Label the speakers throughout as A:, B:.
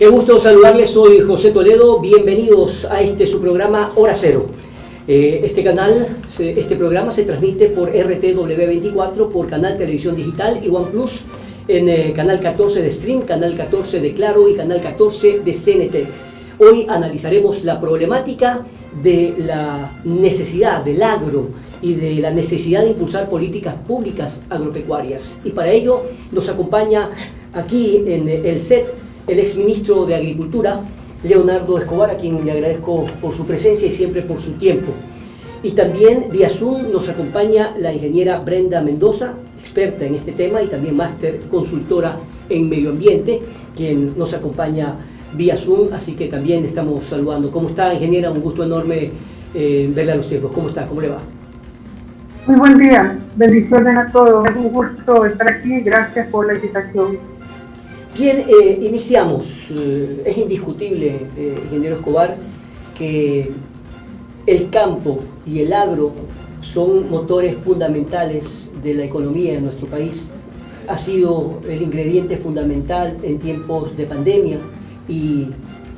A: Qué gusto saludarles, soy José Toledo, bienvenidos a su programa Hora Cero. Este programa se transmite por RTW24, por Canal Televisión Digital y OnePlus, en Canal 14 de Stream, Canal 14 de Claro y Canal 14 de CNT. Hoy analizaremos la problemática de la necesidad del agro y de la necesidad de impulsar políticas públicas agropecuarias. Y para ello nos acompaña aquí en el set el exministro de Agricultura, Leonardo Escobar, a quien le agradezco por su presencia y siempre por su tiempo. Y también vía Zoom nos acompaña la ingeniera Brenda Mendoza, experta en este tema y también máster consultora en medio ambiente, quien nos acompaña vía Zoom, así que también estamos saludando. ¿Cómo está, ingeniera? Un gusto enorme verla a los tiempos. ¿Cómo está? ¿Cómo le va?
B: Muy buen día, bendiciones a todos. Es un gusto estar aquí, gracias por la invitación.
A: Bien, iniciamos. Es indiscutible, ingeniero Escobar, que el campo y el agro son motores fundamentales de la economía de nuestro país. Ha sido el ingrediente fundamental en tiempos de pandemia y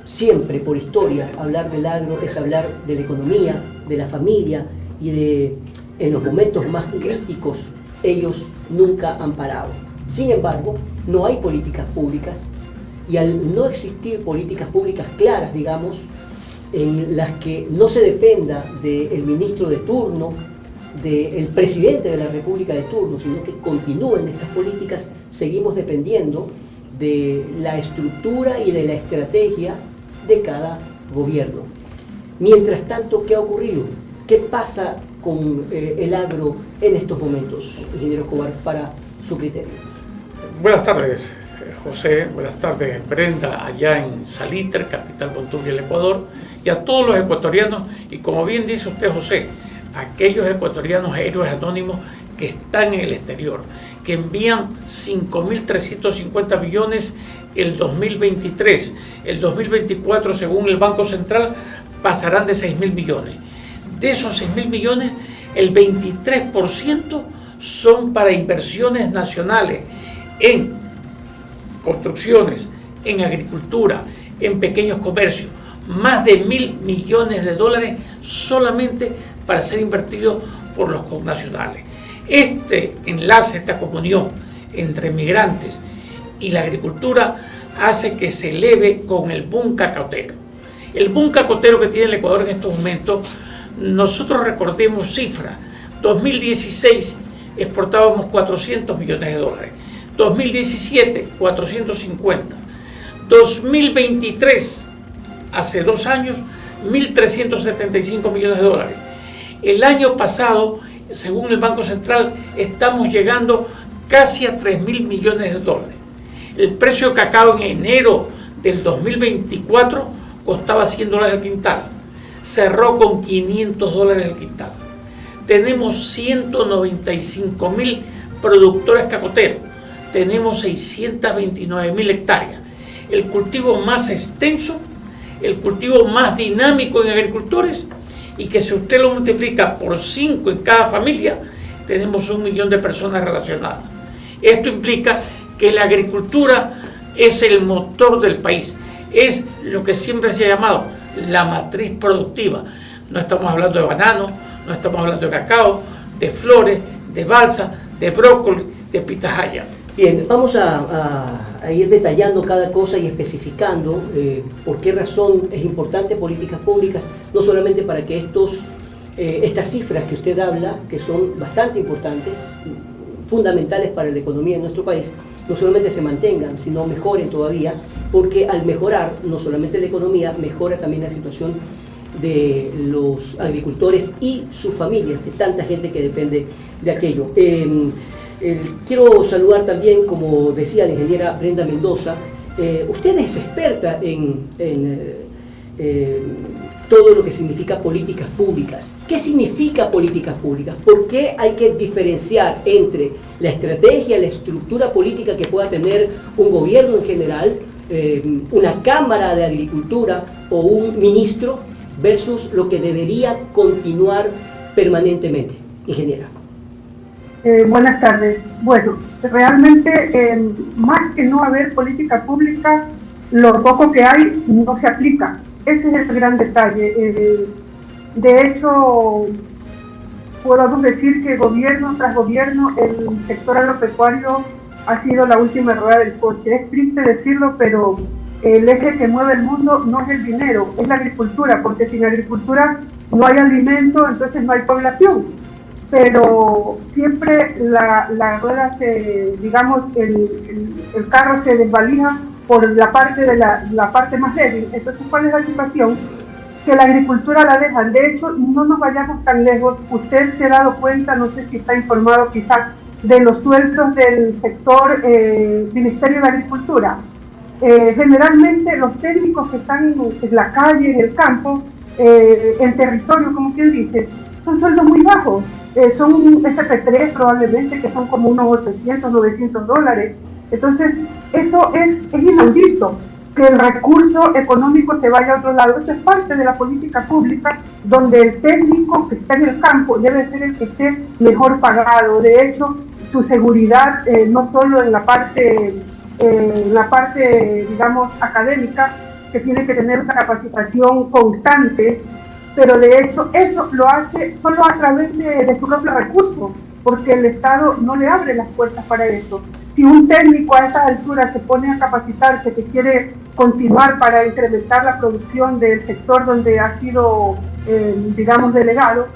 A: siempre, por historia, hablar del agro es hablar de la economía, de la familia y en los momentos más críticos, ellos nunca han parado. Sin embargo, no hay políticas públicas y al no existir políticas públicas claras, digamos, en las que no se dependa del ministro de turno, del presidente de la República de turno, sino que continúen estas políticas, seguimos dependiendo de la estructura y de la estrategia de cada gobierno. Mientras tanto, ¿qué ha ocurrido? ¿Qué pasa con el agro en estos momentos, ingeniero Escobar, para su criterio?
C: Buenas tardes, José. Buenas tardes, Brenda, allá en Salitre, capital Montuvi, el Ecuador, y a todos los ecuatorianos, y como bien dice usted, José, aquellos ecuatorianos héroes anónimos que están en el exterior, que envían 5.350 millones el 2023. El 2024, según el Banco Central, pasarán de 6.000 millones. De esos 6.000 millones, el 23% son para inversiones nacionales en construcciones, en agricultura, en pequeños comercios. Más de 1.000 millones de dólares solamente para ser invertidos por los connacionales. Este enlace, esta comunión entre migrantes y la agricultura hace que se eleve con el boom cacautero. El boom cacautero que tiene el Ecuador en estos momentos, nosotros recordemos cifras. 2016 exportábamos 400 millones de dólares. 2017, 450. 2023, hace 2 años, 1.375 millones de dólares. El año pasado, según el Banco Central, estamos llegando casi a 3.000 millones de dólares. El precio de cacao en enero del 2024 costaba $100 el quintal. Cerró con $500 el quintal. Tenemos 195.000 productores cacoteros. Tenemos 629.000 hectáreas. El cultivo más extenso, el cultivo más dinámico en agricultores, y que si usted lo multiplica por 5 en cada familia, tenemos 1 millón de personas relacionadas. Esto implica que la agricultura es el motor del país, es lo que siempre se ha llamado la matriz productiva. No estamos hablando de banano, no estamos hablando de cacao, de flores, de balsa, de brócoli, de pitahaya.
A: Bien, vamos a ir detallando cada cosa y especificando por qué razón es importante políticas públicas, no solamente para que estas cifras que usted habla, que son bastante importantes, fundamentales para la economía de nuestro país, no solamente se mantengan, sino mejoren todavía, porque al mejorar no solamente la economía, mejora también la situación de los agricultores y sus familias, de tanta gente que depende de aquello. Quiero saludar también, como decía la ingeniera Brenda Mendoza, usted es experta en todo lo que significa políticas públicas. ¿Qué significa políticas públicas? ¿Por qué hay que diferenciar entre la estrategia, la estructura política que pueda tener un gobierno en general, una cámara de agricultura o un ministro, versus lo que debería continuar permanentemente? Ingeniera.
B: Buenas tardes. Bueno, realmente más que no haber política pública, lo poco que hay no se aplica. Ese es el gran detalle. De hecho, podemos decir que gobierno tras gobierno el sector agropecuario ha sido la última rueda del coche. Es triste decirlo, pero el eje que mueve el mundo no es el dinero, es la agricultura, porque sin agricultura no hay alimento, entonces no hay población. Pero siempre la rueda digamos, el carro se desvalija por la parte más débil. Entonces, ¿cuál es la situación? Que la agricultura la dejan. De hecho, no nos vayamos tan lejos. Usted se ha dado cuenta, no sé si está informado quizás, de los sueldos del sector Ministerio de Agricultura. Generalmente los técnicos que están en la calle, en el campo, en territorio, como quien dice, son sueldos muy bajos. Son SP3 probablemente, que son como unos 800, 900 dólares. Entonces, eso es inaudito, que el recurso económico se vaya a otro lado. Esto es parte de la política pública, donde el técnico que está en el campo debe ser el que esté mejor pagado. De hecho, su seguridad, no solo en la parte, digamos, académica, que tiene que tener una capacitación constante, pero de hecho eso lo hace solo a través de su propio recurso, porque el Estado no le abre las puertas para eso. Si un técnico a estas alturas se pone a capacitarse, que quiere continuar para incrementar la producción del sector donde ha sido, digamos, delegado,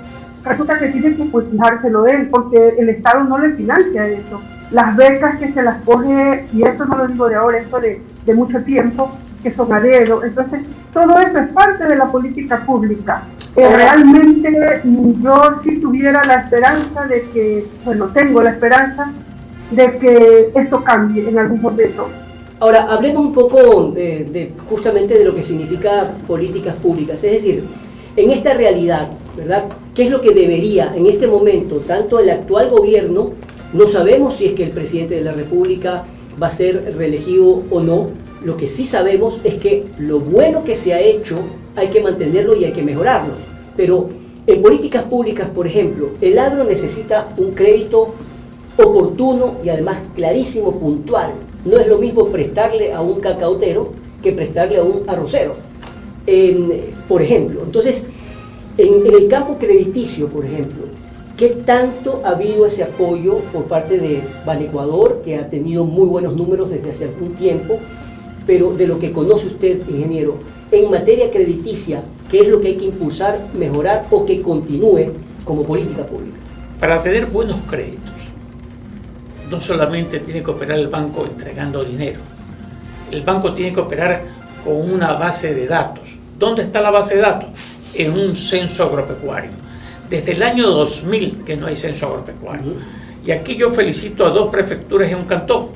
B: resulta que tiene que fijárselo él, porque el Estado no le financia eso. Las becas que se las pone, y esto no lo digo de ahora, esto de mucho tiempo, que son a dedo. Entonces, todo eso es parte de la política pública. Realmente yo sí tuviera la esperanza de que, bueno, tengo la esperanza de que esto cambie en algún momento.
A: Ahora, hablemos un poco justamente de lo que significa políticas públicas, es decir, en esta realidad, ¿verdad? ¿Qué es lo que debería en este momento, tanto el actual gobierno, no sabemos si es que el presidente de la República va a ser reelegido o no? Lo que sí sabemos es que lo bueno que se ha hecho hay que mantenerlo y hay que mejorarlo. Pero en políticas públicas, por ejemplo, el agro necesita un crédito oportuno y además clarísimo, puntual. No es lo mismo prestarle a un cacautero que prestarle a un arrocero, por ejemplo. Entonces, en el campo crediticio, por ejemplo, ¿qué tanto ha habido ese apoyo por parte de Banecuador, que ha tenido muy buenos números desde hace algún tiempo? Pero de lo que conoce usted, ingeniero, en materia crediticia, ¿qué es lo que hay que impulsar, mejorar o que continúe como política pública?
C: Para tener buenos créditos, no solamente tiene que operar el banco entregando dinero. El banco tiene que operar con una base de datos. ¿Dónde está la base de datos? En un censo agropecuario. Desde el año 2000 que no hay censo agropecuario. Y aquí yo felicito a dos prefecturas en un cantón.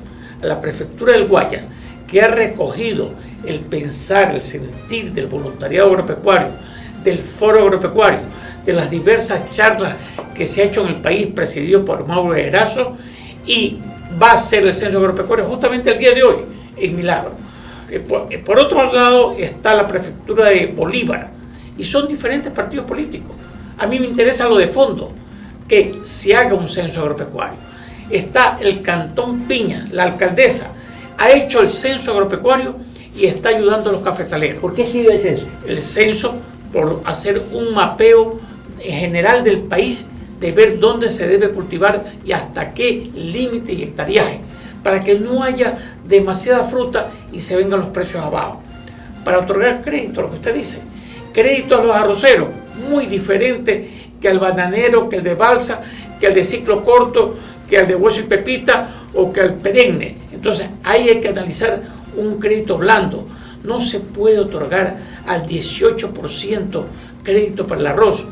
C: A la prefectura del Guayas, que ha recogido el pensar, el sentir del voluntariado agropecuario, del foro agropecuario, de las diversas charlas que se ha hecho en el país, presidido por Mauro Erazo, y va a ser el censo agropecuario justamente el día de hoy, en Milagro. Por otro lado está la prefectura de Bolívar, y son diferentes partidos políticos. A mí me interesa lo de fondo, que se haga un censo agropecuario. Está el Cantón Piña, la alcaldesa, ha hecho el censo agropecuario y está ayudando a los cafetaleros.
A: ¿Por qué sirve el censo?
C: El censo por hacer un mapeo general del país, de ver dónde se debe cultivar y hasta qué límite y hectareaje, para que no haya demasiada fruta y se vengan los precios abajo. Para otorgar crédito, lo que usted dice, crédito a los arroceros, muy diferente que al bananero, que el de balsa, que el de ciclo corto, que el de hueso y pepita o que el perenne. Entonces ahí hay que analizar un crédito blando. No se puede otorgar al 18% crédito para el arroz.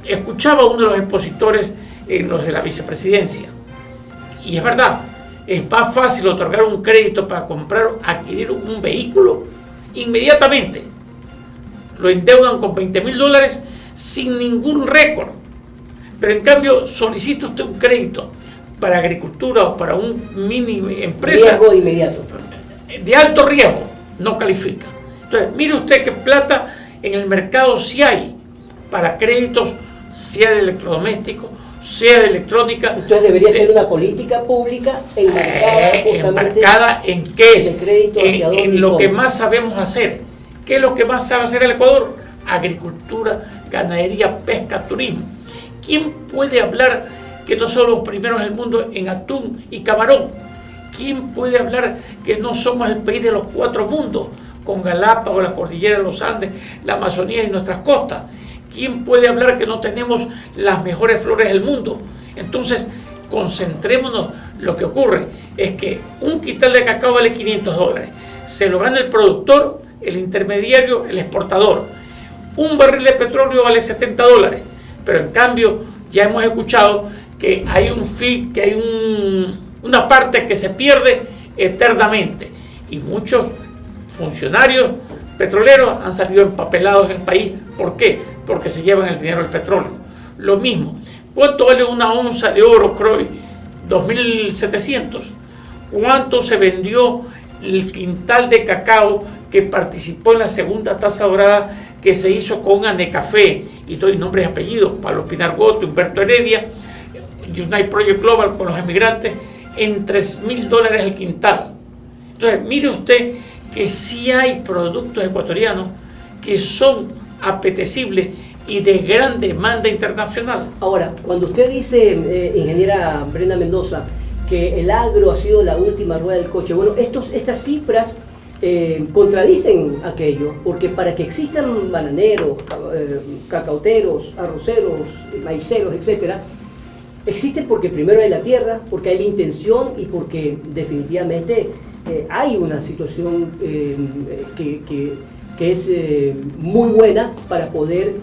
C: Escuchaba a uno de los expositores en los de la vicepresidencia, y es verdad, es más fácil otorgar un crédito para adquirir un vehículo inmediatamente. Lo endeudan con $20,000 sin ningún récord, pero en cambio solicita usted un crédito para agricultura o para un mini empresa,
A: riesgo inmediato,
C: de alto riesgo, no califica. Entonces, mire usted qué plata en el mercado sí hay para créditos, sea de electrodomésticos sea de electrónica.
A: Entonces debería ser una política pública
C: enmarcada en qué es, en lo que más sabemos hacer. ¿Qué es lo que más sabe hacer el Ecuador? Agricultura, ganadería, pesca, turismo. ¿Quién puede hablar que no somos los primeros del mundo en atún y camarón? ¿Quién puede hablar que no somos el país de los 4 mundos, con Galápagos, la cordillera de los Andes, la Amazonía y nuestras costas? ¿Quién puede hablar que no tenemos las mejores flores del mundo? Entonces, concentrémonos. Lo que ocurre es que un quintal de cacao vale $500. Se lo gana el productor, el intermediario, el exportador. Un barril de petróleo vale $70. Pero en cambio, ya hemos escuchado que hay un fee, que hay una parte que se pierde eternamente. Y muchos funcionarios petroleros han salido empapelados en el país. ¿Por qué? Porque se llevan el dinero del petróleo. Lo mismo, ¿cuánto vale una onza de oro Croy? 2.700. ¿Cuánto se vendió el quintal de cacao que participó en la segunda taza dorada que se hizo con Anecafé? Y doy nombres y apellidos: Pablo Pinar Goto, Humberto Heredia, United Project Global con los emigrantes, en $3.000 el quintal. Entonces, mire usted que sí hay productos ecuatorianos que son apetecibles y de gran demanda internacional.
A: Ahora, cuando usted dice, ingeniera Brenda Mendoza, que el agro ha sido la última rueda del coche, bueno, estas cifras contradicen aquello, porque para que existan bananeros, cacauteros, arroceros, maiceros, etcétera, existen porque primero hay la tierra, porque hay la intención y porque definitivamente hay una situación que es muy buena para poder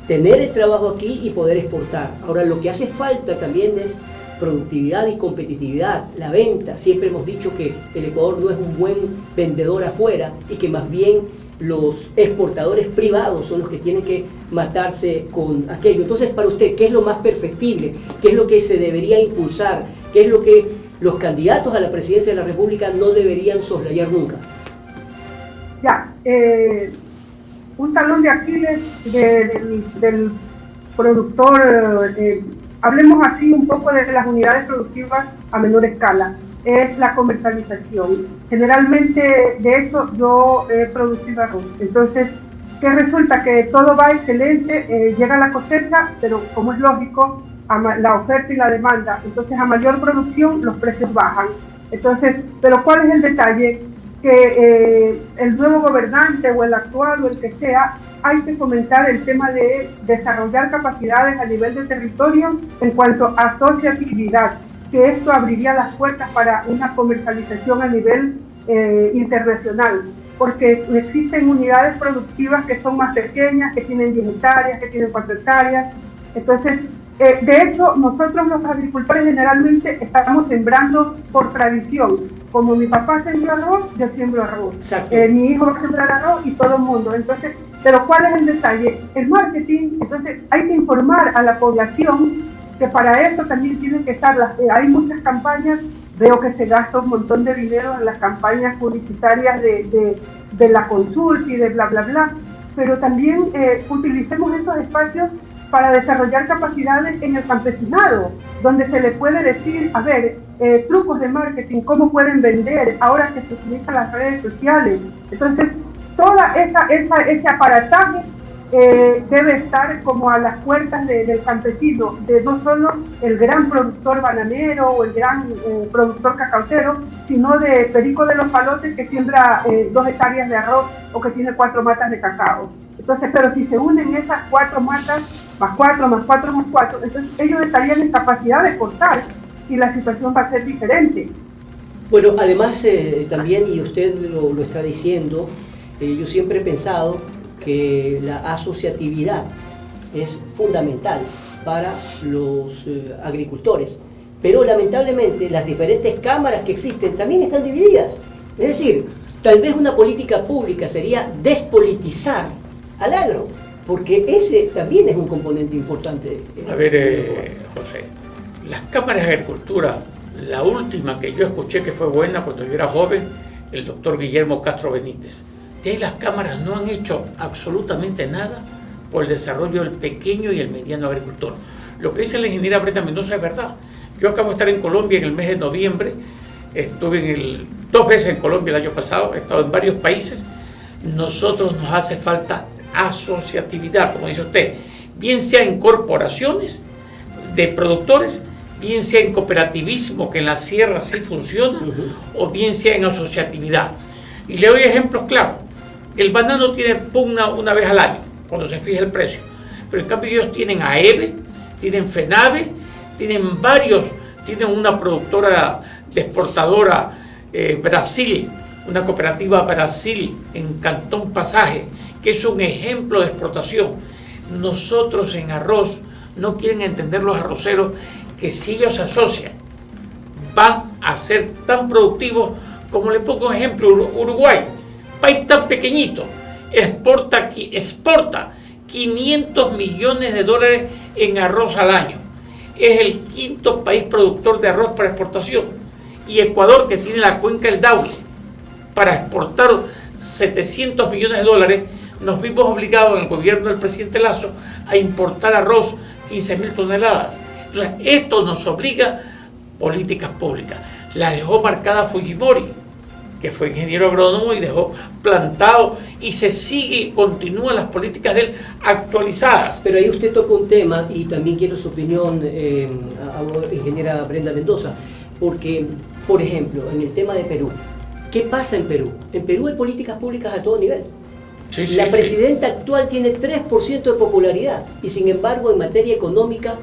A: tener el trabajo aquí y poder exportar. Ahora, lo que hace falta también es productividad y competitividad, la venta. Siempre hemos dicho que el Ecuador no es un buen vendedor afuera y que más bien los exportadores privados son los que tienen que matarse con aquello. Entonces, para usted, ¿qué es lo más perfectible? ¿Qué es lo que se debería impulsar? ¿Qué es lo que los candidatos a la presidencia de la República no deberían soslayar nunca?
B: Ya, un talón de Aquiles del productor, hablemos así un poco de las unidades productivas a menor escala, es la comercialización. Generalmente, de hecho, yo he producido arroz. Entonces, ¿qué resulta? Que todo va excelente, llega la cosecha, pero como es lógico, la oferta y la demanda, entonces a mayor producción los precios bajan. Entonces, pero ¿cuál es el detalle? Que el nuevo gobernante o el actual o el que sea, hay que fomentar el tema de desarrollar capacidades a nivel de territorio en cuanto a asociatividad, que esto abriría las puertas para una comercialización a nivel internacional, porque existen unidades productivas que son más pequeñas, que tienen 10 hectáreas, que tienen 4 hectáreas. Entonces, de hecho, nosotros los agricultores generalmente estamos sembrando por tradición. Como mi papá sembró arroz, yo siembro arroz. Mi hijo va a sembrar arroz y todo el mundo. Entonces, pero ¿cuál es el detalle? El marketing. Entonces, hay que informar a la población que para eso también tienen que estar hay muchas campañas. Veo que se gasta un montón de dinero en las campañas publicitarias de la consulta y de bla, bla, bla. Pero también utilicemos esos espacios para desarrollar capacidades en el campesinado, donde se le puede decir, a ver, flujos de marketing, cómo pueden vender ahora que se utilizan las redes sociales. Entonces, toda ese aparataje debe estar como a las puertas del campesino, de no solo el gran productor bananero o el gran productor cacautero, sino de Perico de los Palotes, que siembra 2 hectáreas de arroz o que tiene 4 matas de cacao. Entonces, pero si se unen esas 4 matas, más 4, más 4, más 4, entonces ellos estarían en capacidad de exportar y la situación va a ser diferente.
A: Bueno, además también, y usted lo está diciendo, yo siempre he pensado que la asociatividad es fundamental para los agricultores, pero lamentablemente las diferentes cámaras que existen también están divididas. Es decir, tal vez una política pública sería despolitizar al agro, porque ese también es un componente importante.
C: A ver, José, las cámaras de agricultura, la última que yo escuché que fue buena cuando yo era joven, el doctor Guillermo Castro Benítez. De ahí las cámaras no han hecho absolutamente nada por el desarrollo del pequeño y el mediano agricultor. lo que dice la ingeniera Brenda Mendoza es verdad. Yo acabo de estar en Colombia en el mes de noviembre, estuve 2 veces en Colombia el año pasado, he estado en varios países. Nosotros nos hace falta asociatividad, como dice usted, bien sea en corporaciones de productores, bien sea en cooperativismo, que en la sierra sí funciona, o bien sea en asociatividad. Y le doy ejemplos claros. El banano tiene pugna una vez al año, cuando se fija el precio. Pero en cambio ellos tienen AEBE, tienen FENAVE, tienen una productora de exportadora Brasil, una cooperativa Brasil en Cantón Pasaje, que es un ejemplo de exportación. Nosotros en arroz no quieren entender los arroceros que si ellos se asocian van a ser tan productivos como le pongo un ejemplo, Uruguay, país tan pequeñito, exporta 500 millones de dólares en arroz al año. Es el 5º país productor de arroz para exportación. Y Ecuador, que tiene la cuenca del Daule, para exportar 700 millones de dólares, nos vimos obligados en el gobierno del presidente Lasso a importar arroz 15.000 toneladas. Entonces, esto nos obliga políticas públicas. La dejó marcada Fujimori, que fue ingeniero agrónomo y dejó plantado, y se sigue y continúan las políticas de él actualizadas.
A: Pero ahí usted toca un tema, y también quiero su opinión, ingeniera Brenda Mendoza, porque, por ejemplo, en el tema de Perú, ¿qué pasa en Perú? En Perú hay políticas públicas a todo nivel. La presidenta actual tiene 3% de popularidad y sin embargo en materia económica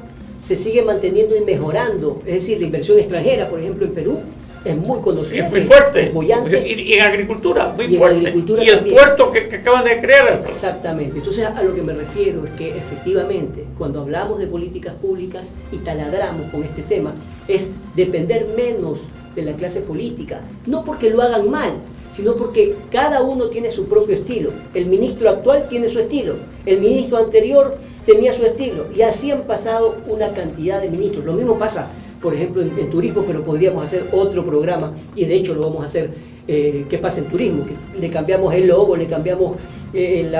A: se sigue manteniendo y mejorando. Es decir, la inversión extranjera, por ejemplo, en Perú es muy conocida.
C: Es muy fuerte.
A: Es bollante.
C: Y en agricultura, muy
A: y
C: fuerte.
A: En agricultura
C: y el
A: también.
C: puerto que acaban de crear.
A: Exactamente. Entonces a lo que me refiero es que efectivamente cuando hablamos de políticas públicas y taladramos con este tema es depender menos de la clase política. No porque lo hagan mal, sino porque cada uno tiene su propio estilo. El ministro actual tiene su estilo, el ministro anterior tenía su estilo, y así han pasado una cantidad de ministros. Lo mismo pasa, por ejemplo, en turismo, pero podríamos hacer otro programa, y de hecho lo vamos a hacer, ¿qué pasa en turismo? Que le cambiamos el logo, le cambiamos el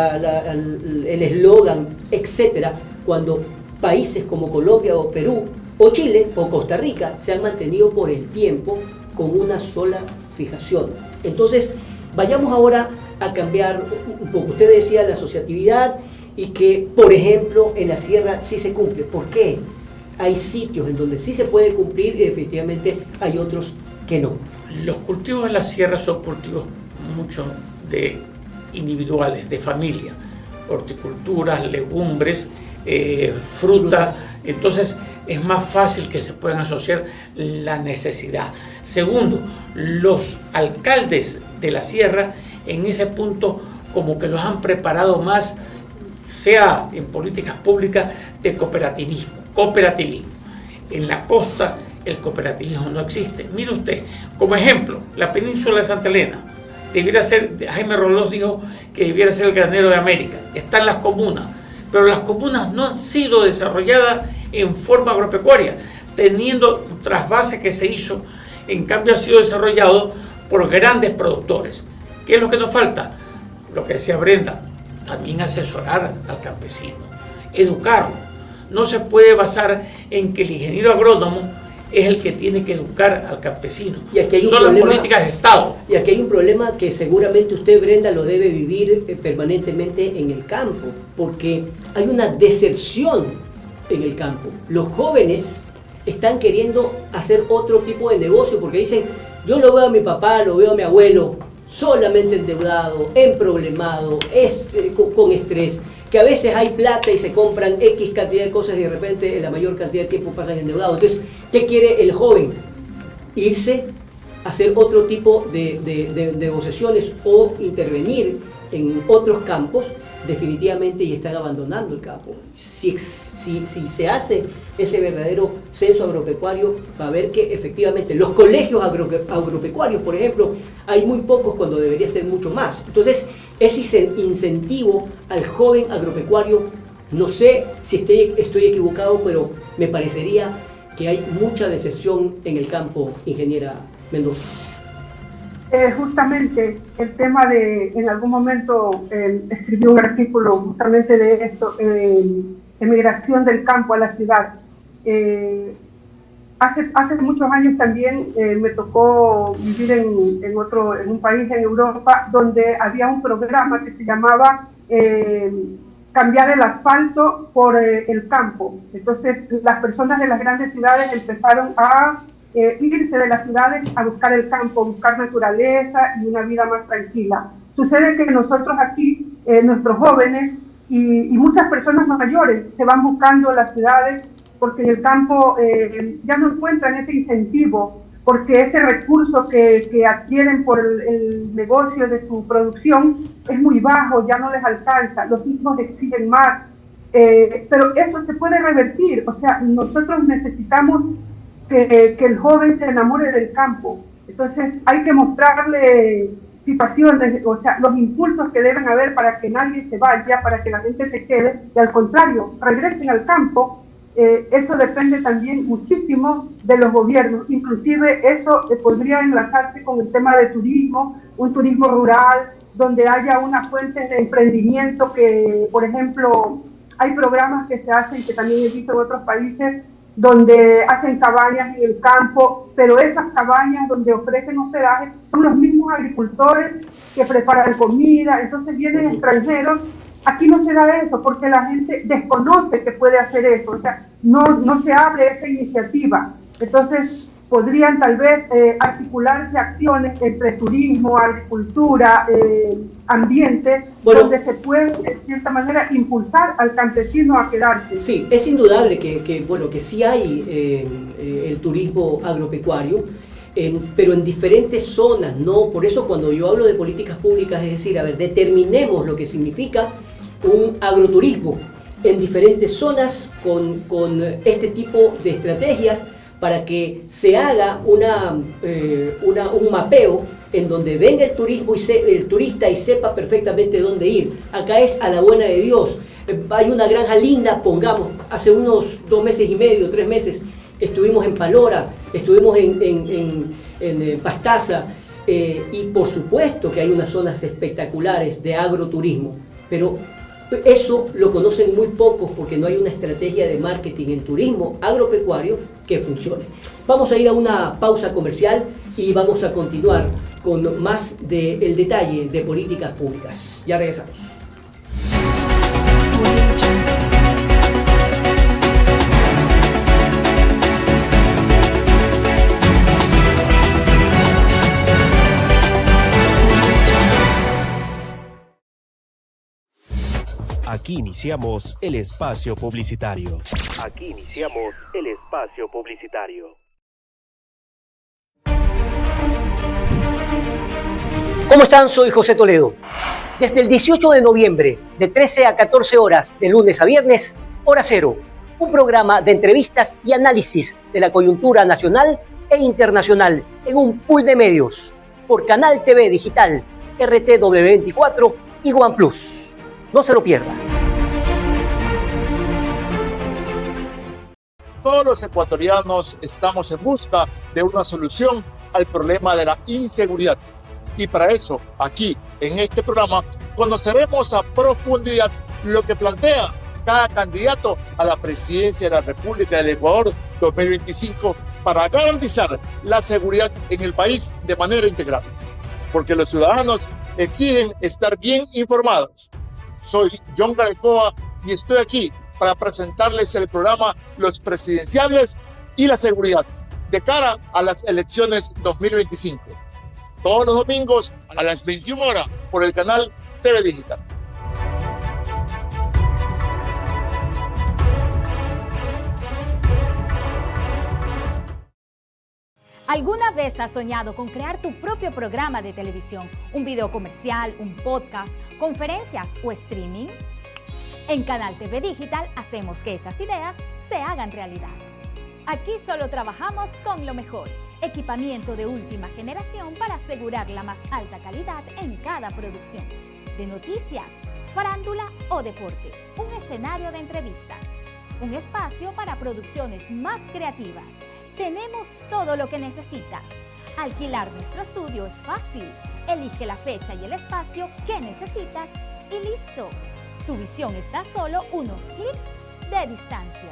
A: eslogan, etcétera, cuando países como Colombia o Perú, o Chile, o Costa Rica, se han mantenido por el tiempo con una sola fijación. Entonces, vayamos ahora a cambiar un poco. Usted decía la asociatividad y que, por ejemplo, en la sierra sí se cumple. ¿Por qué? Hay sitios en donde sí se puede cumplir y efectivamente hay otros que no.
C: Los cultivos en la sierra son cultivos mucho individuales, de familia, horticulturas, legumbres, frutas. Entonces es más fácil que se puedan asociar la necesidad. Segundo, los alcaldes de la sierra en ese punto como que los han preparado más, sea en políticas públicas de cooperativismo. En la costa el cooperativismo no existe. Mire usted, como ejemplo, la península de Santa Elena debiera ser, Jaime Rolós dijo que debiera ser el granero de América. Están las comunas, pero las comunas no han sido desarrolladas en forma agropecuaria, teniendo un trasvase que se hizo, en cambio ha sido desarrollado por grandes productores. ¿Qué es lo que nos falta? Lo que decía Brenda, también asesorar al campesino, educarlo. No se puede basar en que el ingeniero agrónomo es el que tiene que educar al campesino.
A: Y aquí hay
C: son las políticas de Estado.
A: Y aquí hay un problema que seguramente usted, Brenda, lo debe vivir permanentemente en el campo, porque hay una deserción en el campo. Los jóvenes están queriendo hacer otro tipo de negocio porque dicen, yo lo veo a mi papá, lo veo a mi abuelo, solamente endeudado, emproblemado, con estrés, que a veces hay plata y se compran X cantidad de cosas y de repente la mayor cantidad de tiempo pasan endeudados. Entonces, ¿qué quiere el joven? Irse a hacer otro tipo de negociaciones o intervenir en otros campos definitivamente y están abandonando el campo. Si se hace ese verdadero censo agropecuario, va a ver que efectivamente los colegios agropecuarios, por ejemplo, hay muy pocos cuando debería ser mucho más. Entonces, ese incentivo al joven agropecuario, no sé si estoy equivocado, pero me parecería que hay mucha deserción en el campo, ingeniera Mendoza.
B: Justamente el tema de, en algún momento escribí un artículo justamente de esto, emigración del campo a la ciudad. Hace muchos años también me tocó vivir en un país en Europa donde había un programa que se llamaba cambiar el asfalto por el campo. Entonces las personas de las grandes ciudades empezaron a irse de las ciudades a buscar el campo, buscar naturaleza y una vida más tranquila. Sucede que nosotros aquí, nuestros jóvenes y muchas personas mayores se van buscando las ciudades porque en el campo ya no encuentran ese incentivo, porque ese recurso que adquieren por el negocio de su producción es muy bajo, ya no les alcanza, los hijos exigen más, pero eso se puede revertir. O sea, nosotros necesitamos que el joven se enamore del campo, entonces hay que mostrarle situaciones, o sea, los impulsos que deben haber para que nadie se vaya, para que la gente se quede, y al contrario, regresen al campo. Eso depende también muchísimo de los gobiernos, inclusive eso podría enlazarse con el tema de turismo, un turismo rural, donde haya una fuente de emprendimiento que, por ejemplo, hay programas que se hacen, que también he visto en otros países, donde hacen cabañas en el campo, pero esas cabañas donde ofrecen hospedaje son los mismos agricultores que preparan comida, entonces vienen extranjeros. Aquí no se da eso porque la gente desconoce que puede hacer eso, o sea, no se abre esa iniciativa. Entonces podrían tal vez articularse acciones entre turismo, agricultura, ambiente, donde se puede de cierta manera impulsar al campesino a quedarse.
A: Sí, es indudable que sí hay el turismo agropecuario, pero en diferentes zonas, ¿no? Por eso cuando yo hablo de políticas públicas, es decir, a ver, determinemos lo que significa un agroturismo en diferentes zonas con este tipo de estrategias para que se haga un mapeo en donde venga el turismo el turista y sepa perfectamente dónde ir. Acá es a la buena de Dios. Hay una granja linda, pongamos, hace unos 2 meses y medio, 3 meses, estuvimos en Palora, estuvimos en Pastaza, y por supuesto que hay unas zonas espectaculares de agroturismo, pero eso lo conocen muy pocos porque no hay una estrategia de marketing en turismo agropecuario que funcione. Vamos a ir a una pausa comercial y vamos a continuar con más del detalle de políticas públicas. Ya regresamos.
D: Aquí iniciamos el espacio publicitario. Aquí iniciamos el espacio publicitario.
A: ¿Cómo están? Soy José Toledo. Desde el 18 de noviembre, de 13 a 14 horas, de lunes a viernes, Hora Cero, un programa de entrevistas y análisis de la coyuntura nacional e internacional en un pool de medios, por Canal TV Digital, RTW24 y OnePlus. No se lo pierda.
E: Todos los ecuatorianos estamos en busca de una solución al problema de la inseguridad. Y para eso, aquí, en este programa, conoceremos a profundidad lo que plantea cada candidato a la presidencia de la República del Ecuador 2025 para garantizar la seguridad en el país de manera integral. Porque los ciudadanos exigen estar bien informados. Soy John Garecoa y estoy aquí para presentarles el programa Los Presidenciables y la Seguridad de cara a las elecciones 2025. Todos los domingos a las 21 horas por el canal TV Digital.
F: ¿Alguna vez has soñado con crear tu propio programa de televisión, un video comercial, un podcast, conferencias o streaming? En Canal TV Digital hacemos que esas ideas se hagan realidad. Aquí solo trabajamos con lo mejor, equipamiento de última generación para asegurar la más alta calidad en cada producción, de noticias, farándula o deporte, un escenario de entrevistas, un espacio para producciones más creativas. Tenemos todo lo que necesitas. Alquilar nuestro estudio es fácil. Elige la fecha y el espacio que necesitas y listo. Tu visión está a solo unos clics de distancia.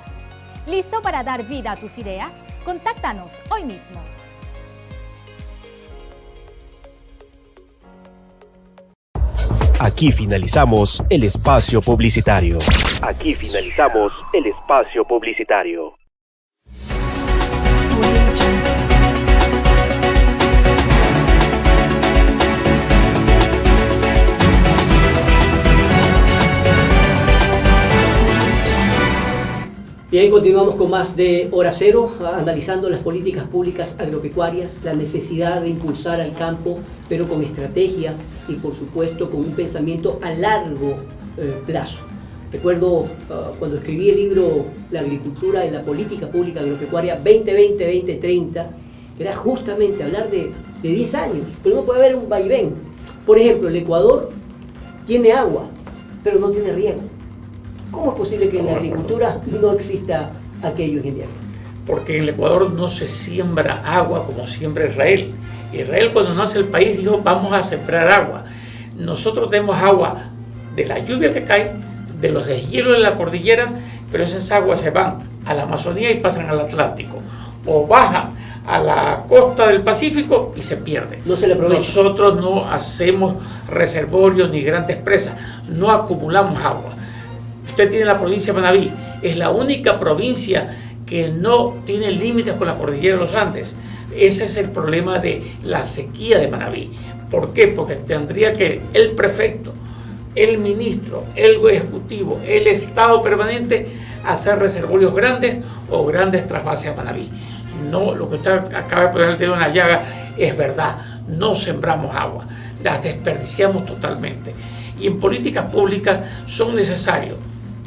F: ¿Listo para dar vida a tus ideas? Contáctanos hoy mismo.
D: Aquí finalizamos el espacio publicitario. Aquí finalizamos el espacio publicitario.
A: Bien, continuamos con más de Hora Cero, analizando las políticas públicas agropecuarias, la necesidad de impulsar al campo, pero con estrategia y, por supuesto, con un pensamiento a largo plazo. Recuerdo cuando escribí el libro La agricultura y la política pública agropecuaria 2020-2030, era justamente hablar de 10 años, pero no puede haber un vaivén. Por ejemplo, el Ecuador tiene agua, pero no tiene riego. ¿Cómo es posible que en la agricultura no exista aquello, ingeniero?
C: Porque en el Ecuador no se siembra agua como siembra Israel. Israel, cuando nace el país, dijo: vamos a sembrar agua. Nosotros tenemos agua de la lluvia que cae, de los deshielos de la cordillera, pero esas aguas se van a la Amazonía y pasan al Atlántico, o bajan a la costa del Pacífico y se pierden.
A: No se le aprovecha.
C: Nosotros no hacemos reservorios ni grandes presas, no acumulamos agua. Usted tiene la provincia de Manabí, es la única provincia que no tiene límites con la cordillera de los Andes. Ese es el problema de la sequía de Manabí. ¿Por qué? Porque tendría que el prefecto, el ministro, el ejecutivo, el Estado permanente hacer reservorios grandes o grandes trasvases a Manabí. No, lo que usted acaba de poner el dedo en la llaga es verdad, no sembramos agua, las desperdiciamos totalmente. Y en políticas públicas son necesarios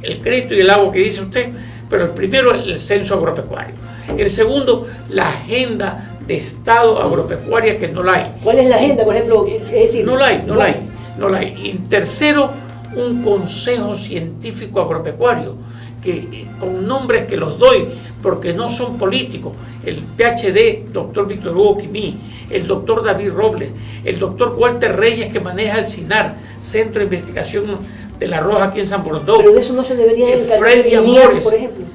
C: el crédito y el agua que dice usted, pero el primero es el censo agropecuario. El segundo, la agenda de Estado agropecuaria, que no la hay.
A: ¿Cuál es la agenda, por ejemplo? Es decir,
C: no la hay. Y tercero, un consejo científico agropecuario, que con nombres que los doy porque no son políticos: el PhD, doctor Víctor Hugo Quimí, el doctor David Robles, el doctor Walter Reyes, que maneja el CINAR, Centro de Investigación de la Roja aquí en San Borondó.
A: Pero de eso no se debería encargar
C: Freddy Amores,
A: por ejemplo.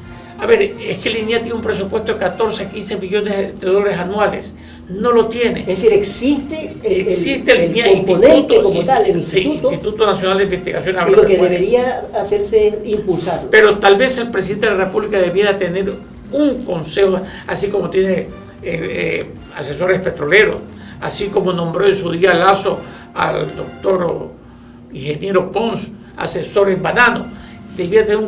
C: A ver, es que el INEA tiene un presupuesto de 14, 15 millones de dólares anuales. No lo tiene.
A: Es decir, existe
C: el INEA,
A: componente como tal, el
C: Instituto Nacional de Investigación
A: Agropecuaria. Y lo que debería hacerse es impulsarlo.
C: Pero tal vez el presidente de la República debiera tener un consejo, así como tiene asesores petroleros, así como nombró en su día Lazo al doctor ingeniero Pons, asesores bananos. Debía tener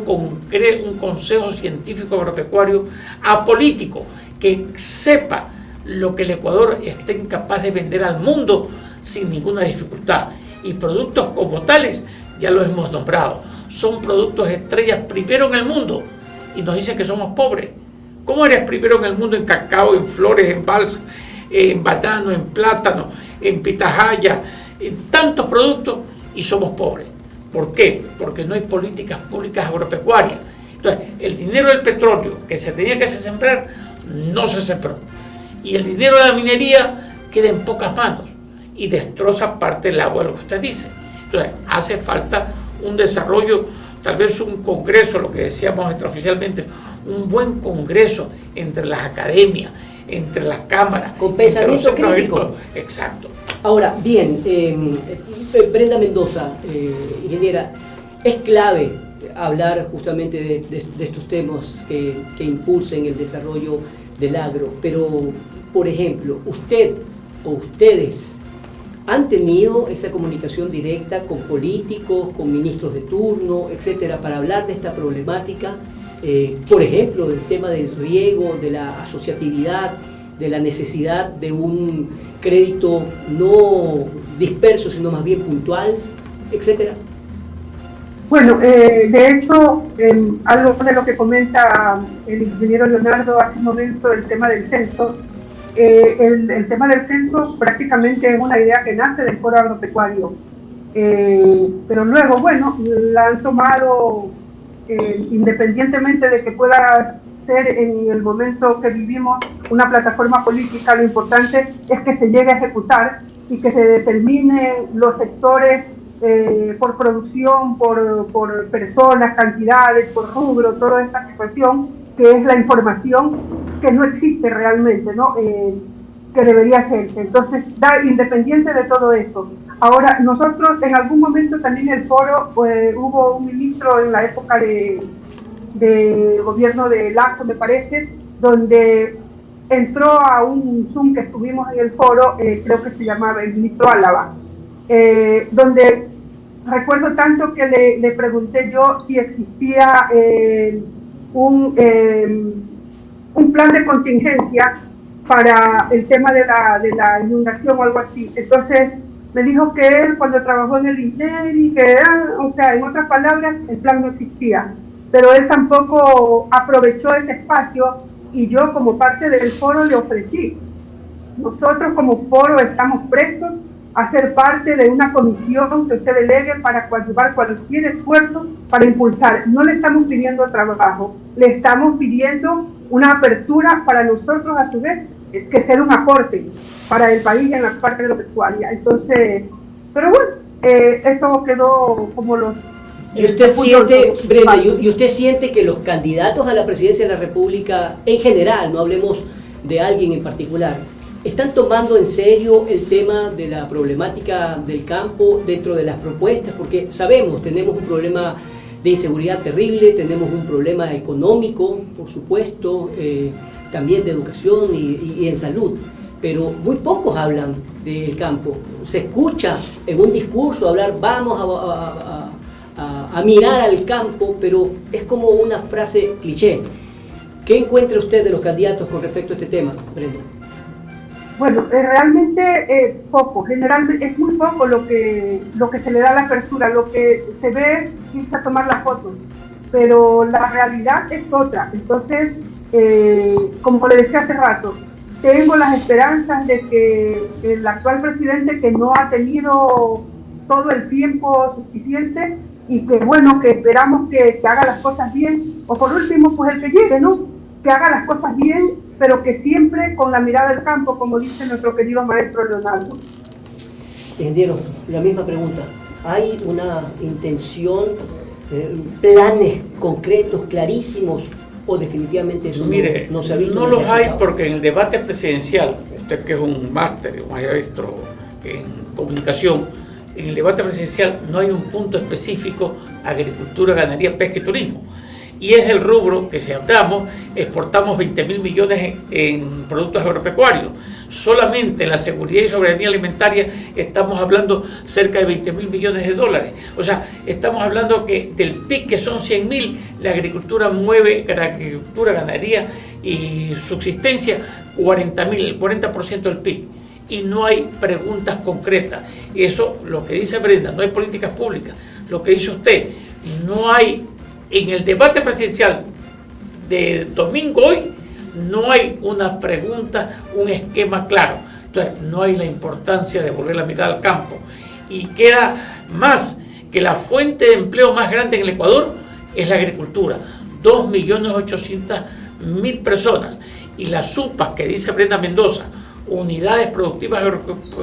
C: un consejo científico agropecuario apolítico que sepa lo que el Ecuador esté incapaz de vender al mundo sin ninguna dificultad. Y productos como tales, ya los hemos nombrado, son productos estrellas primero en el mundo, y nos dicen que somos pobres. ¿Cómo eres primero en el mundo en cacao, en flores, en balsa, en banano, en plátano, en pitahaya, en tantos productos, y somos pobres? ¿Por qué? Porque no hay políticas públicas agropecuarias. Entonces, el dinero del petróleo que se tenía que sembrar, no se sembró. Y el dinero de la minería queda en pocas manos y destroza parte del agua, lo que usted dice. Entonces, hace falta un desarrollo, tal vez un congreso, lo que decíamos extraoficialmente, un buen congreso entre las academias, entre las cámaras.
A: Con pensamiento crítico.
C: Exacto.
A: Ahora, bien, Brenda Mendoza, ingeniera, es clave hablar justamente de estos temas que impulsen el desarrollo del agro, pero, por ejemplo, usted o ustedes han tenido esa comunicación directa con políticos, con ministros de turno, etcétera, para hablar de esta problemática, por ejemplo, del tema del riego, de la asociatividad, de la necesidad de un crédito no disperso, sino más bien puntual, etcétera?
B: Bueno, de hecho, algo de lo que comenta el ingeniero Leonardo hace un momento, el tema del censo, el tema del censo prácticamente es una idea que nace del foro agropecuario, pero luego, bueno, la han tomado independientemente de que pueda ser en el momento que vivimos una plataforma política. Lo importante es que se llegue a ejecutar y que se determinen los sectores por producción, por personas, cantidades, por rubro, toda esta situación que es la información que no existe realmente, ¿no? Que debería hacerse. Entonces, independiente de todo esto. Ahora, nosotros en algún momento también en el foro hubo un ministro en la época de gobierno de Lazo, me parece, donde entró a un Zoom que estuvimos en el foro, creo que se llamaba el ministro Álava, donde recuerdo tanto que le pregunté yo si existía un plan de contingencia para el tema de la inundación o algo así. Entonces me dijo que él cuando trabajó en el INERI, o sea, en otras palabras, el plan no existía, pero él tampoco aprovechó ese espacio y yo como parte del foro le ofrecí. Nosotros como foro estamos prestos a ser parte de una comisión que usted delegue para coadyuvar cualquier esfuerzo para impulsar. No le estamos pidiendo trabajo, le estamos pidiendo una apertura para nosotros a su vez, que ser un aporte para el país en la parte agropecuaria. Entonces, pero bueno, eso quedó como los...
A: ¿Y usted siente, Brenda, y usted siente que los candidatos a la presidencia de la República, en general, no hablemos de alguien en particular, están tomando en serio el tema de la problemática del campo dentro de las propuestas? Porque sabemos, tenemos un problema de inseguridad terrible, tenemos un problema económico, por supuesto, también de educación y en salud, pero muy pocos hablan del campo. Se escucha en un discurso hablar, vamos a mirar al campo, pero es como una frase cliché. ¿Qué encuentra usted de los candidatos con respecto a este tema, Brenda?
B: Bueno, realmente poco, generalmente es muy poco lo que se le da a la apertura, lo que se ve es a tomar las fotos, pero la realidad es otra. Entonces, como le decía hace rato, tengo las esperanzas de que el actual presidente, que no ha tenido todo el tiempo suficiente, y que bueno, que esperamos que haga las cosas bien, o por último, pues el que llegue, ¿no? Que haga las cosas bien, pero que siempre con la mirada del campo, como dice nuestro querido maestro Leonardo.
A: Ingeniero, la misma pregunta. ¿Hay una intención, planes concretos, clarísimos, o definitivamente eso no se ha visto?
C: No los hay, porque en el debate presidencial, usted que es un máster, un maestro en comunicación, en el debate presidencial no hay un punto específico: agricultura, ganadería, pesca y turismo. Y es el rubro que, si hablamos, exportamos 20.000 millones en productos agropecuarios. Solamente en la seguridad y soberanía alimentaria estamos hablando cerca de 20.000 millones de dólares. O sea, estamos hablando que del PIB, que son 100.000, la agricultura mueve, la agricultura, ganadería y subsistencia, 40.000, el 40% del PIB. Y no hay preguntas concretas. Eso, lo que dice Brenda, no hay políticas públicas. Lo que dice usted, no hay, en el debate presidencial de domingo hoy, no hay una pregunta, un esquema claro. Entonces, no hay la importancia de volver la mirada al campo. Y queda más que la fuente de empleo más grande en el Ecuador es la agricultura. 2.800.000 personas. Y las UPAs que dice Brenda Mendoza, unidades productivas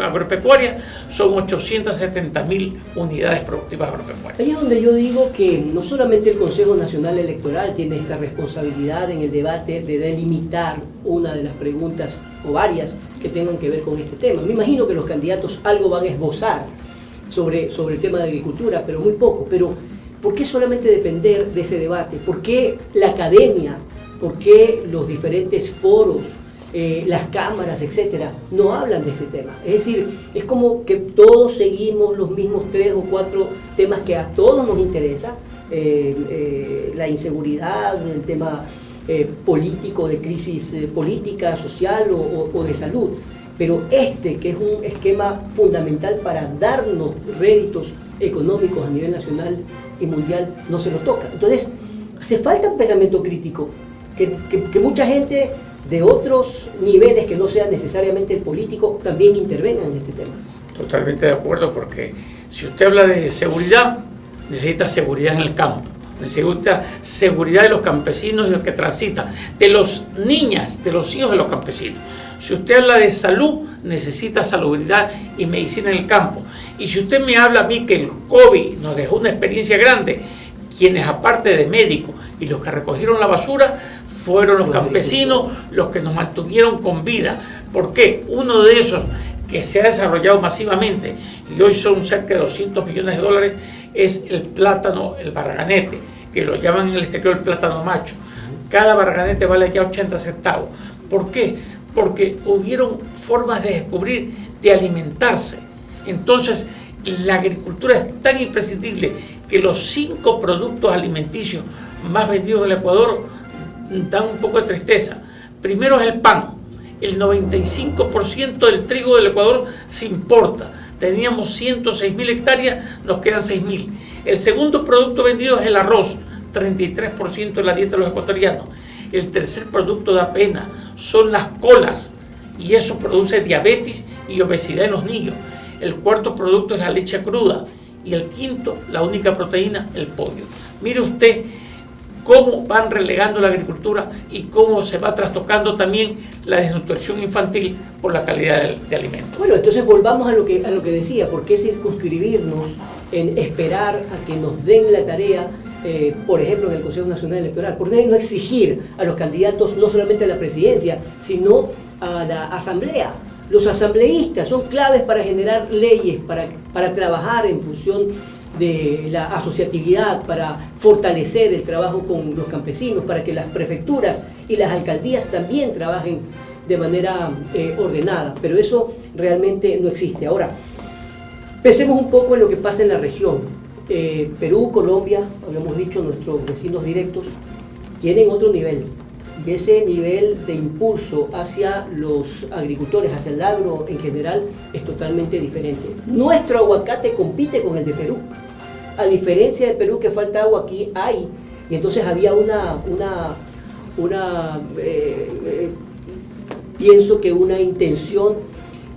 C: agropecuarias, son 870.000 unidades productivas agropecuarias.
A: Ahí es donde yo digo que no solamente el Consejo Nacional Electoral tiene esta responsabilidad en el debate de delimitar una de las preguntas o varias que tengan que ver con este tema. Me imagino que los candidatos algo van a esbozar sobre el tema de agricultura, pero muy poco. Pero ¿por qué solamente depender de ese debate? ¿Por qué la academia? ¿Por qué los diferentes foros? Las cámaras, etcétera, no hablan de este tema? Es decir, es como que todos seguimos los mismos 3 o 4 temas que a todos nos interesa, la inseguridad, el tema político, de crisis política, social o de salud, pero que es un esquema fundamental para darnos réditos económicos a nivel nacional y mundial, no se lo toca. Entonces, hace falta un pensamiento crítico, que mucha gente de otros niveles que no sean necesariamente el político también intervengan en este tema.
C: Totalmente de acuerdo, porque si usted habla de seguridad, necesita seguridad en el campo, necesita seguridad de los campesinos y los que transitan, de los niñas, de los hijos de los campesinos. Si usted habla de salud, necesita salubridad y medicina en el campo. Y si usted me habla a mí que el COVID nos dejó una experiencia grande, quienes aparte de médicos y los que recogieron la basura, fueron los campesinos los que nos mantuvieron con vida. ¿Por qué? Uno de esos que se ha desarrollado masivamente y hoy son cerca de 200 millones de dólares es el plátano, el barraganete, que lo llaman en el exterior el plátano macho. Cada barraganete vale ya 80 centavos. ¿Por qué? Porque hubieron formas de descubrir, de alimentarse. Entonces, la agricultura es tan imprescindible que los 5 productos alimenticios más vendidos en el Ecuador dan un poco de tristeza. Primero es el pan. El 95% del trigo del Ecuador se importa. Teníamos 106.000 hectáreas, nos quedan 6.000. El segundo producto vendido es el arroz, 33% de la dieta de los ecuatorianos. El tercer producto da pena, son las colas, y eso produce diabetes y obesidad en los niños. El cuarto producto es la leche cruda, y el quinto, la única proteína, el pollo. Mire usted cómo van relegando la agricultura y cómo se va trastocando también la desnutrición infantil por la calidad de alimentos.
A: Bueno, entonces volvamos a lo que decía, ¿por qué circunscribirnos en esperar a que nos den la tarea, por ejemplo, en el Consejo Nacional Electoral? ¿Por qué no exigir a los candidatos no solamente a la presidencia, sino a la asamblea? Los asambleístas son claves para generar leyes, para trabajar en función de la asociatividad, para fortalecer el trabajo con los campesinos, para que las prefecturas y las alcaldías también trabajen de manera ordenada, pero eso realmente no existe. Ahora, pensemos un poco en lo que pasa en la región. Perú, Colombia, habíamos dicho, nuestros vecinos directos, tienen otro nivel, y ese nivel de impulso hacia los agricultores, hacia el agro en general, es totalmente diferente. Nuestro aguacate compite con el de Perú. A diferencia de Perú, que falta agua, aquí hay, y entonces había pienso que una intención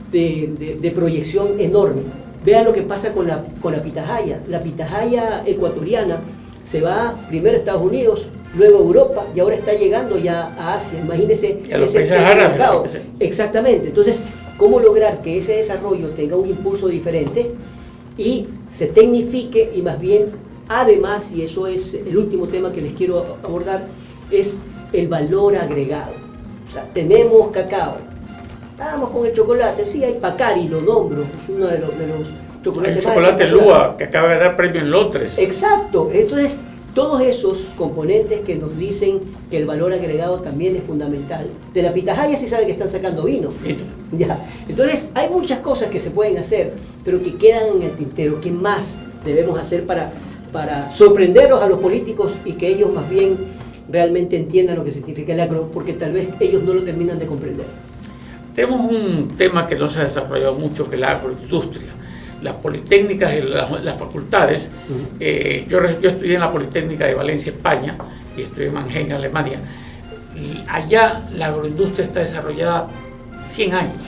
A: de proyección enorme. Vean lo que pasa con la pitahaya. La pitahaya ecuatoriana se va primero a Estados Unidos, luego a Europa, y ahora está llegando ya a Asia. Imagínense ese mercado. Exactamente. Entonces, ¿cómo lograr que ese desarrollo tenga un impulso diferente y se tecnifique? Y más bien, además, y eso es el último tema que les quiero abordar, es el valor agregado. O sea, tenemos cacao, vamos con el chocolate, sí, hay Pacari, lo nombro, es uno de los chocolates.
C: El chocolate Lua, que acaba de dar premio en Londres.
A: Exacto. Entonces, todos esos componentes que nos dicen que el valor agregado también es fundamental. De la pitahaya sí sabe que están sacando vino. Ya. Entonces, hay muchas cosas que se pueden hacer, pero que quedan en el tintero. ¿Qué más debemos hacer para sorprenderlos a los políticos y que ellos más bien realmente entiendan lo que significa el agro? Porque tal vez ellos no lo terminan de comprender.
C: Tenemos un tema que no se ha desarrollado mucho, que es la agroindustria. Las politécnicas y las facultades. Yo estudié en la Politécnica de Valencia, España, y estudié en Mannheim, Alemania. Y allá la agroindustria está desarrollada 100 años.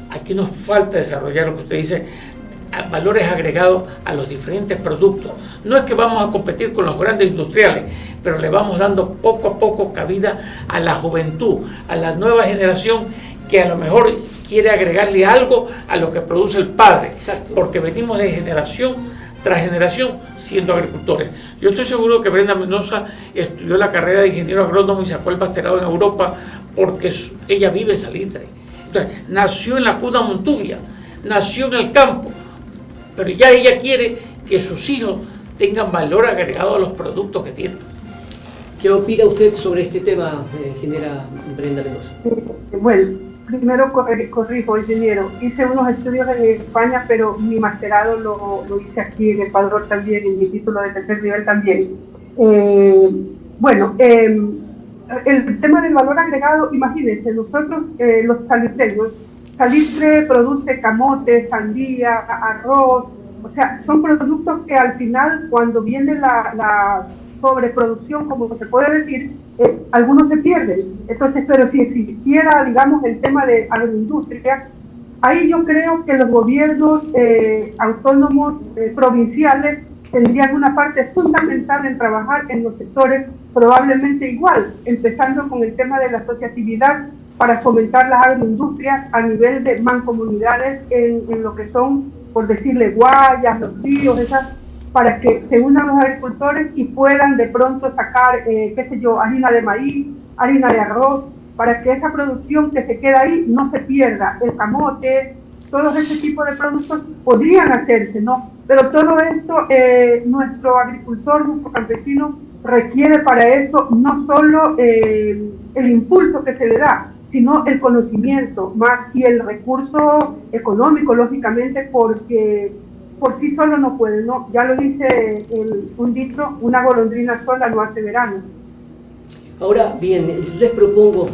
C: Aquí nos falta desarrollar lo que usted dice, valores agregados a los diferentes productos. No es que vamos a competir con los grandes industriales, pero le vamos dando poco a poco cabida a la juventud, a la nueva generación que a lo mejor quiere agregarle algo a lo que produce el padre. Exacto. Porque venimos de generación tras generación siendo agricultores. Yo estoy seguro que Brenda Mendoza estudió la carrera de ingeniero agrónomo y sacó el pastelado en Europa porque ella vive en Salitre. Entonces, nació en la cuna Montubia, nació en el campo, pero ya ella quiere que sus hijos tengan valor agregado a los productos que tienen.
A: ¿Qué opina usted sobre este tema, ingeniera Brenda Mendoza?
B: Bueno, primero corrijo, ingeniero. Hice unos estudios en España, pero mi masterado lo hice aquí en Ecuador también, y mi título de tercer nivel también. El tema del valor agregado, imagínense, nosotros los salitreños, Salitre produce camote, sandía, arroz, o sea, son productos que al final, cuando viene la sobreproducción, como se puede decir, algunos se pierden. Entonces, pero si existiera, digamos, el tema de agroindustria, ahí yo creo que los gobiernos autónomos provinciales tendrían una parte fundamental en trabajar en los sectores probablemente igual, empezando con el tema de la asociatividad para fomentar las agroindustrias a nivel de mancomunidades en lo que son por decirle guayas, los ríos, para que se unan los agricultores y puedan de pronto sacar, harina de maíz, harina de arroz, para que esa producción que se queda ahí no se pierda. El camote, todos ese tipo de productos podrían hacerse, ¿no? Pero todo esto, nuestro agricultor, nuestro campesino, requiere para eso no solo el impulso que se le da, sino el conocimiento más y el recurso económico, lógicamente, porque por sí solo no puede, ¿no? Ya lo dice un dicho, una golondrina sola no hace verano.
A: Ahora bien, les propongo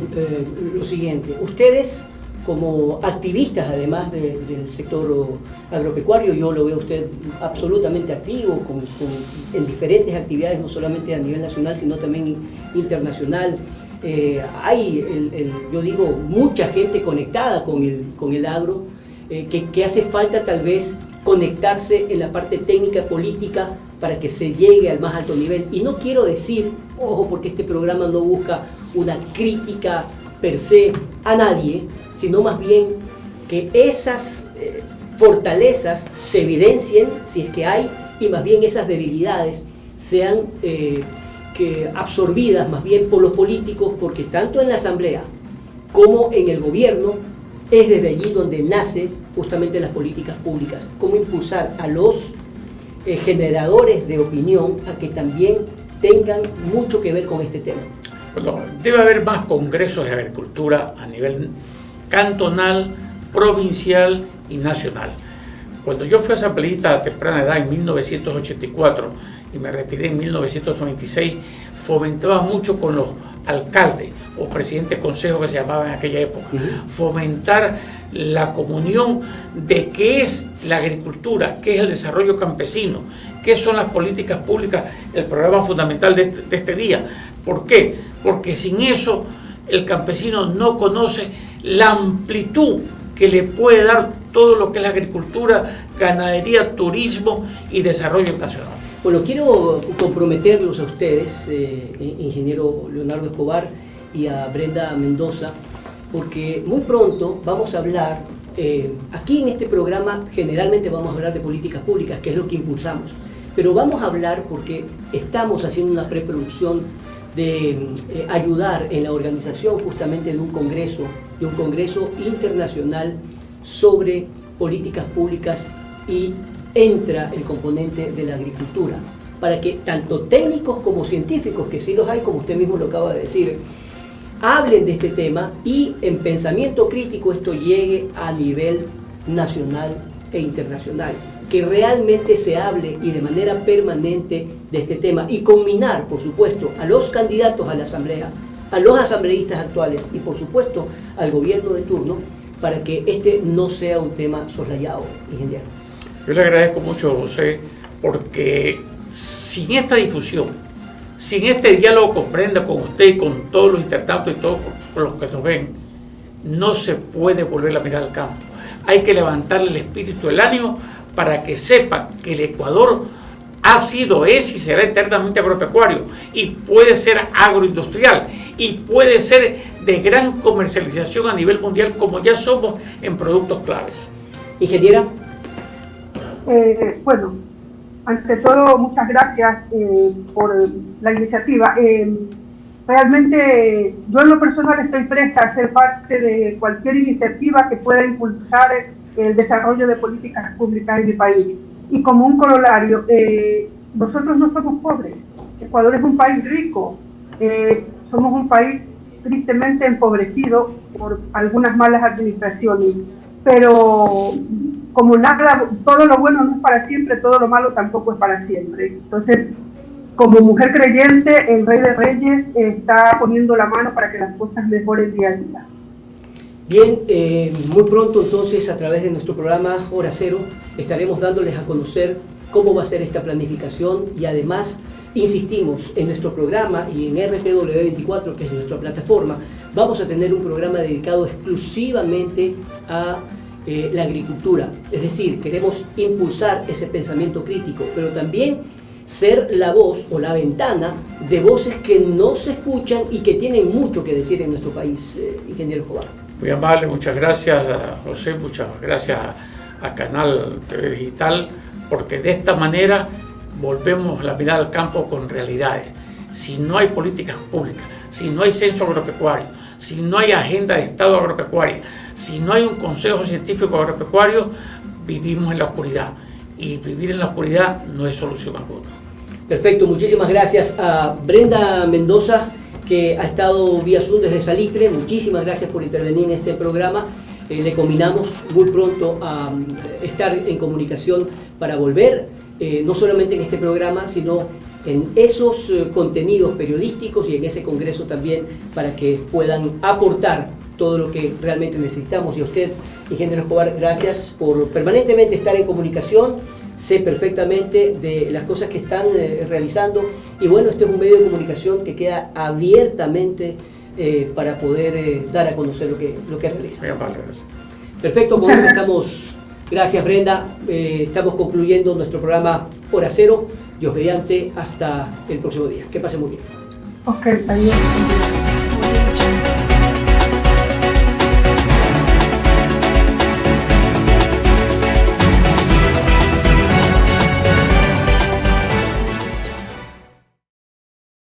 A: lo siguiente. Ustedes, como activistas, además del sector agropecuario, yo lo veo a usted absolutamente activo, en diferentes actividades, no solamente a nivel nacional, sino también internacional. Hay, yo digo, mucha gente conectada con el agro, que hace falta tal vez conectarse en la parte técnica, política, para que se llegue al más alto nivel. Y no quiero decir, ojo, porque este programa no busca una crítica per se a nadie, sino más bien que esas fortalezas se evidencien, si es que hay, y más bien esas debilidades sean absorbidas más bien por los políticos, porque tanto en la Asamblea como en el gobierno es desde allí donde nace justamente las políticas públicas. Cómo impulsar a los generadores de opinión a que también tengan mucho que ver con este tema.
C: Bueno, debe haber más congresos de agricultura a nivel cantonal, provincial y nacional. Cuando yo fui asambleísta a temprana edad en 1984 y me retiré en 1996, fomentaba mucho con los alcaldes o presidentes de consejo que se llamaban en aquella época, fomentar la comunión de qué es la agricultura, qué es el desarrollo campesino, qué son las políticas públicas, el programa fundamental de este día. ¿Por qué? Porque sin eso el campesino no conoce la amplitud que le puede dar todo lo que es la agricultura, ganadería, turismo y desarrollo nacional.
A: Bueno, quiero comprometerlos a ustedes, ingeniero Leonardo Escobar y a Brenda Mendoza, porque muy pronto vamos a hablar, aquí en este programa generalmente vamos a hablar de políticas públicas, que es lo que impulsamos, pero vamos a hablar porque estamos haciendo una preproducción de ayudar en la organización justamente de un congreso internacional sobre políticas públicas, y entra el componente de la agricultura, para que tanto técnicos como científicos, que sí los hay, como usted mismo lo acaba de decir, hablen de este tema y en pensamiento crítico esto llegue a nivel nacional e internacional, que realmente se hable y de manera permanente de este tema, y combinar, por supuesto, a los candidatos a la asamblea, a los asambleístas actuales y por supuesto al gobierno de turno, para que este no sea un tema soslayado, ingeniero.
C: Yo le agradezco mucho, José, porque sin esta difusión, sin este diálogo con Brenda, con usted y con todos los intertantos y todos los que nos ven, no se puede volver a mirar al campo. Hay que levantarle el espíritu, el ánimo, para que sepan que el Ecuador ha sido, es y será eternamente agropecuario, y puede ser agroindustrial, y puede ser de gran comercialización a nivel mundial, como ya somos en productos claves.
A: Ingeniera.
B: Bueno, ante todo, muchas gracias por la iniciativa. Realmente, yo en lo personal estoy presta a ser parte de cualquier iniciativa que pueda impulsar el desarrollo de políticas públicas en mi país. Y como un corolario, nosotros no somos pobres. Ecuador es un país rico. Somos un país tristemente empobrecido por algunas malas administraciones. Pero como nada, todo lo bueno no es para siempre, todo lo malo tampoco es para siempre. Entonces, como mujer creyente, el Rey de Reyes está poniendo la mano para que las cosas mejoren día a día.
A: Bien, muy pronto entonces a través de nuestro programa Hora Cero estaremos dándoles a conocer cómo va a ser esta planificación, y además insistimos en nuestro programa y en RTW24, que es nuestra plataforma, vamos a tener un programa dedicado exclusivamente a la agricultura. Es decir, queremos impulsar ese pensamiento crítico, pero también ser la voz o la ventana de voces que no se escuchan y que tienen mucho que decir en nuestro país, ingeniero Escobar.
C: Muy amable, muchas gracias, José, muchas gracias a Canal TV Digital, porque de esta manera volvemos la mirada al campo con realidades. Si no hay políticas públicas, si no hay censo agropecuario, si no hay agenda de Estado agropecuaria, si no hay un consejo científico agropecuario, vivimos en la oscuridad. Y vivir en la oscuridad no es solución alguna.
A: Perfecto, muchísimas gracias a Brenda Mendoza, que ha estado vía Zoom desde Salitre. Muchísimas gracias por intervenir en este programa. Le combinamos muy pronto a estar en comunicación para volver, no solamente en este programa, sino en esos contenidos periodísticos y en ese congreso también, para que puedan aportar todo lo que realmente necesitamos. Y a usted, ingeniero Escobar, gracias por permanentemente estar en comunicación. Sé perfectamente de las cosas que están realizando, y bueno, este es un medio de comunicación que queda abiertamente para poder dar a conocer lo que realiza. Perfecto, con eso estamos. Gracias, Brenda. Estamos concluyendo nuestro programa Hora Cero. Dios mediante, hasta el próximo día. Que pase muy bien.
B: Ok, adiós.